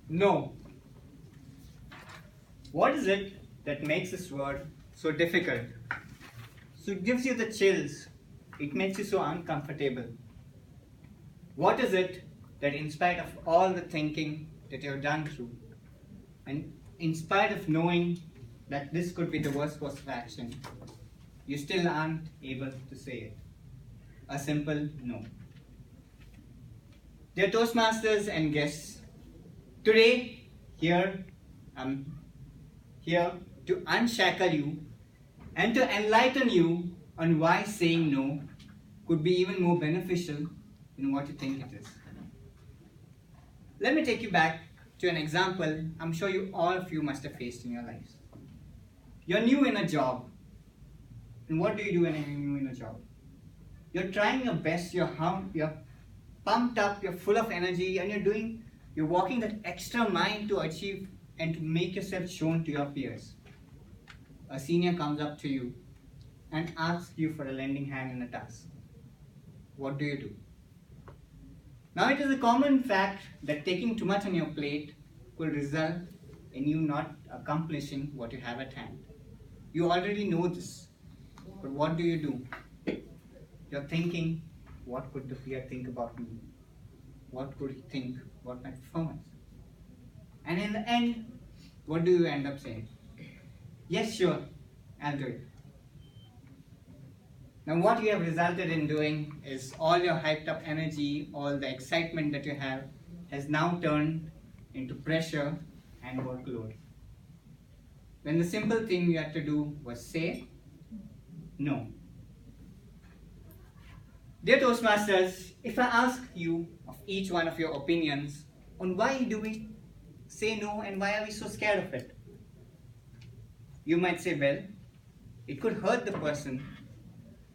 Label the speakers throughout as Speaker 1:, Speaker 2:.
Speaker 1: No. What is it that makes this word so difficult? So it gives you the chills. It makes you so uncomfortable. What is it that in spite of all the thinking that you've done through, and in spite of knowing that this could be the worst course of action, you still aren't able to say it? A simple no. Dear Toastmasters and guests, today I'm here to unshackle you and to enlighten you on why saying no could be even more beneficial than what you think it is. Let me take you back to an example I'm sure all of you must have faced in your lives. You're new in a job. And what do you do when you're new in a job? You're trying your best, you're pumped up, you're full of energy, and you're walking that extra mile to achieve and to make yourself shown to your peers. A senior comes up to you and asks you for a lending hand in a task. What do you do? Now, it is a common fact that taking too much on your plate will result in you not accomplishing what you have at hand. You already know this, but what do you do? You're thinking, what could the peer think about me? What could he think about my performance? And in the end, what do you end up saying? Yes, sure, I'll do it. Now what you have resulted in doing is all your hyped up energy, all the excitement that you have has now turned into pressure and workload. When the simple thing you had to do was say no. Dear Toastmasters, if I ask you of each one of your opinions on why do we say no and why are we so scared of it? You might say, well, it could hurt the person.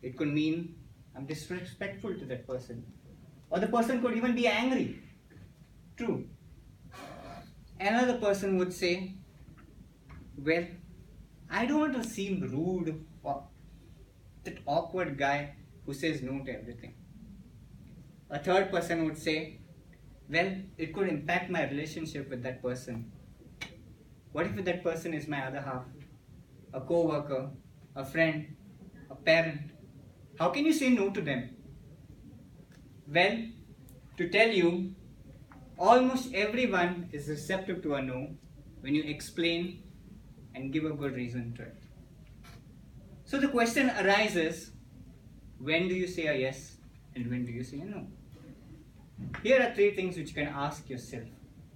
Speaker 1: It could mean I'm disrespectful to that person. Or the person could even be angry. True. Another person would say, well, I don't want to seem rude or that awkward guy who says no to everything. A third person would say, well, it could impact my relationship with that person. What if that person is my other half? A co-worker, a friend, a parent? How can you say no to them? Well, to tell you, almost everyone is receptive to a no when you explain and give a good reason to it. So the question arises, when do you say a yes and when do you say a no? Here are 3 things which you can ask yourself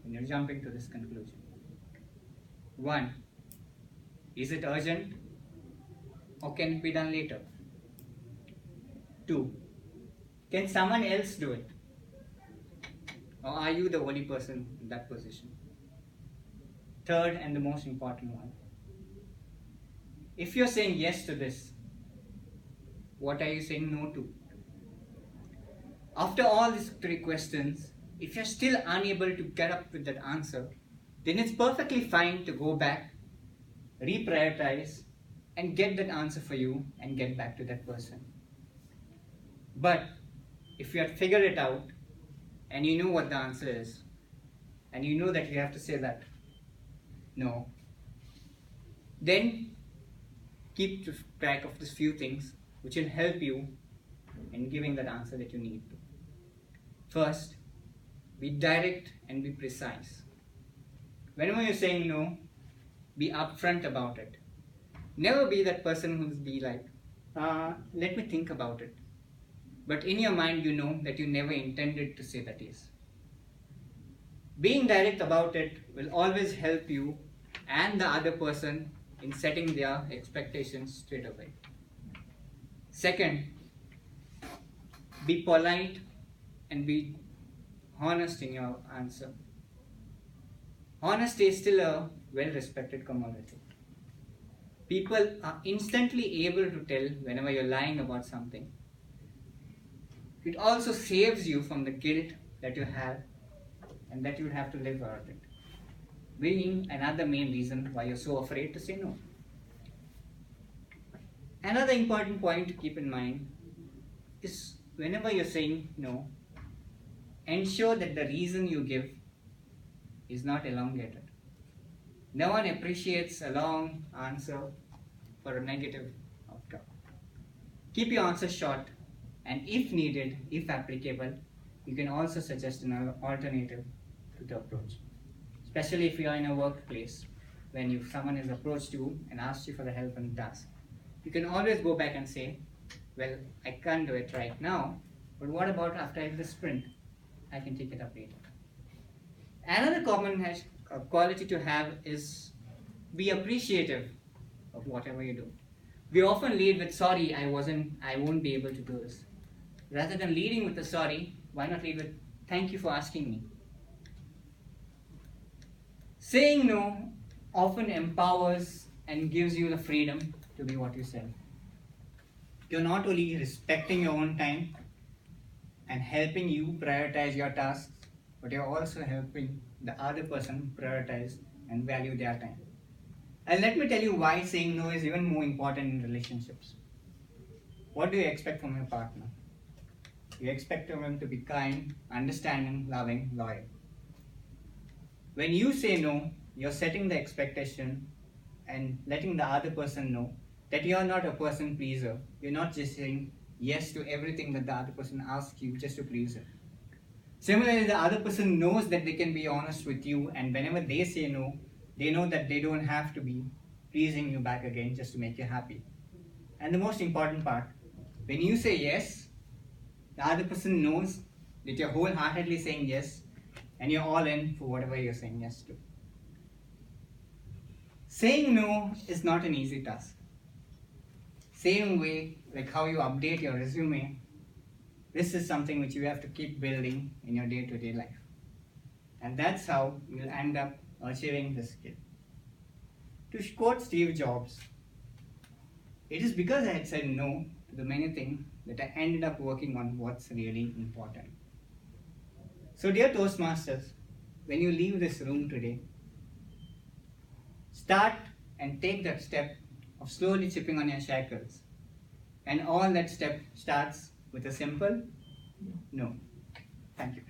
Speaker 1: when you're jumping to this conclusion. 1. Is it urgent or can it be done later? 2. Can someone else do it? Or are you the only person in that position? 3rd and the most important one. If you're saying yes to this, what are you saying no to? After all these 3 questions, if you're still unable to get up with that answer, then it's perfectly fine to go back, reprioritize, and get that answer for you and get back to that person. But if you have figured it out and you know what the answer is, and you know that you have to say that no, then keep track of these few things which will help you in giving that answer that you need to. First, be direct and be precise. Whenever you're saying no, be upfront about it. Never be that person who's be like, let me think about it. But in your mind, you know that you never intended to say that yes. Being direct about it will always help you and the other person in setting their expectations straight away. Second, be polite and be honest in your answer. Honesty is still a well-respected commodity. People are instantly able to tell whenever you're lying about something. It also saves you from the guilt that you have and that you would have to live around it, being another main reason why you're so afraid to say no. Another important point to keep in mind is whenever you're saying no, ensure that the reason you give is not elongated. No one appreciates a long answer for a negative outcome. Keep your answer short, and if needed, if applicable, you can also suggest an alternative to the approach. Especially if you are in a workplace, when someone has approached you and asked you for the help on a task. You can always go back and say, well, I can't do it right now, but what about after I have the sprint? I can take it up later. Another common quality to have is be appreciative of whatever you do. We often lead with sorry, I won't be able to do this. Rather than leading with the sorry, why not lead with thank you for asking me? Saying no often empowers and gives you the freedom to be what you said. You're not only respecting your own time and helping you prioritize your tasks, but you're also helping the other person prioritize and value their time. And let me tell you why saying no is even more important in relationships. What do you expect from your partner? You expect them to be kind, understanding, loving, loyal. When you say no, you're setting the expectation and letting the other person know that you're not a person pleaser. You're not just saying yes to everything that the other person asks you just to please them. Similarly, the other person knows that they can be honest with you, and whenever they say no, they know that they don't have to be pleasing you back again just to make you happy. And the most important part, when you say yes, the other person knows that you're wholeheartedly saying yes, and you're all in for whatever you're saying yes to. Saying no is not an easy task. Same way, like how you update your resume, this is something which you have to keep building in your day-to-day life. And that's how you'll end up achieving this skill. To quote Steve Jobs, it is because I had said no to the many things that I ended up working on what's really important. So dear Toastmasters, when you leave this room today, start and take that step of slowly chipping on your shackles. And all that step starts with a simple no. Thank you.